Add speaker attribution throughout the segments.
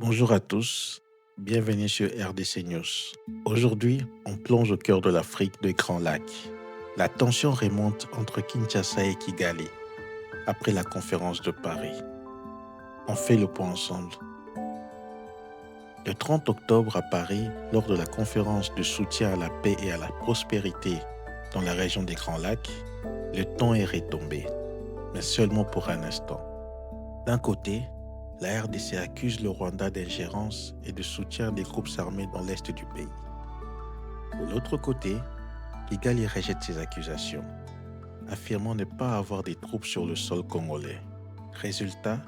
Speaker 1: Bonjour à tous, bienvenue sur RDC News. Aujourd'hui, on plonge au cœur de l'Afrique des Grands Lacs. La tension remonte entre Kinshasa et Kigali après la conférence de Paris. On fait le point ensemble. Le 30 octobre à Paris, lors de la conférence de soutien à la paix et à la prospérité dans la région des Grands Lacs, le ton est retombé, mais seulement pour un instant. D'un côté, la RDC accuse le Rwanda d'ingérence et de soutien des groupes armés dans l'est du pays. De l'autre côté, Kigali rejette ces accusations, affirmant ne pas avoir des troupes sur le sol congolais. Résultat,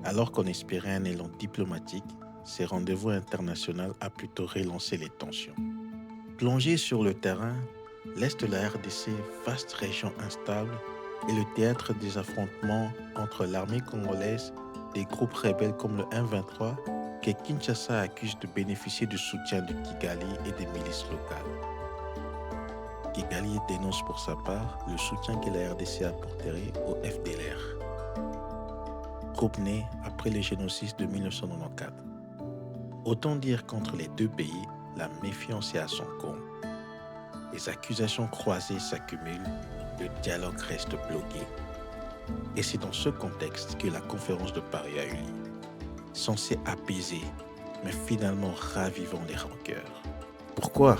Speaker 1: alors qu'on espérait un élan diplomatique, ces rendez-vous internationaux a plutôt relancé les tensions. Plongé sur le terrain, l'est de la RDC, vaste région instable, est le théâtre des affrontements entre l'armée congolaise, des groupes rebelles comme le M23, que Kinshasa accuse de bénéficier du soutien de Kigali et des milices locales. Kigali dénonce pour sa part le soutien que la RDC apporterait au FDLR, groupe né après le génocide de 1994. Autant dire qu'entre les deux pays, la méfiance est à son comble. Les accusations croisées s'accumulent, le dialogue reste bloqué. Et c'est dans ce contexte que la conférence de Paris a eu lieu, censée apaiser, mais finalement ravivant les rancœurs. Pourquoi ?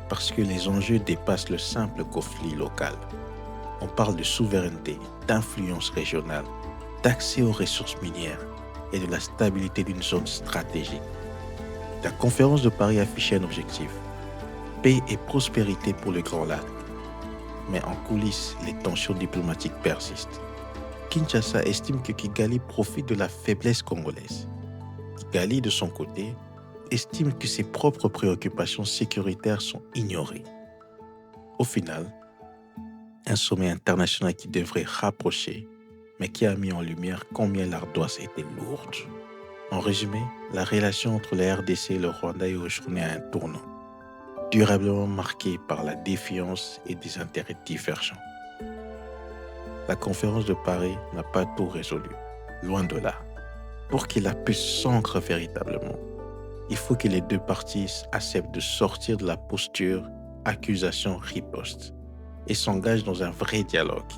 Speaker 1: Parce que les enjeux dépassent le simple conflit local. On parle de souveraineté, d'influence régionale, d'accès aux ressources minières et de la stabilité d'une zone stratégique. La conférence de Paris affichait un objectif, paix et prospérité pour le Grand Lac. Mais en coulisses, les tensions diplomatiques persistent. Kinshasa estime que Kigali profite de la faiblesse congolaise. Kigali, de son côté, estime que ses propres préoccupations sécuritaires sont ignorées. Au final, un sommet international qui devrait rapprocher, mais qui a mis en lumière combien l'ardoise était lourde. En résumé, la relation entre la RDC et le Rwanda est aujourd'hui à un tournant, durablement marqué par la défiance et des intérêts divergents. La conférence de Paris n'a pas tout résolu, loin de là. Pour que la paix s'ancre véritablement, il faut que les deux parties acceptent de sortir de la posture accusation-riposte et s'engagent dans un vrai dialogue,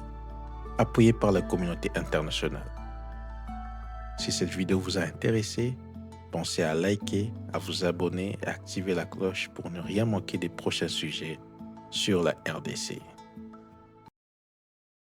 Speaker 1: appuyé par la communauté internationale. Si cette vidéo vous a intéressé, pensez à liker, à vous abonner et à activer la cloche pour ne rien manquer des prochains sujets sur la RDC.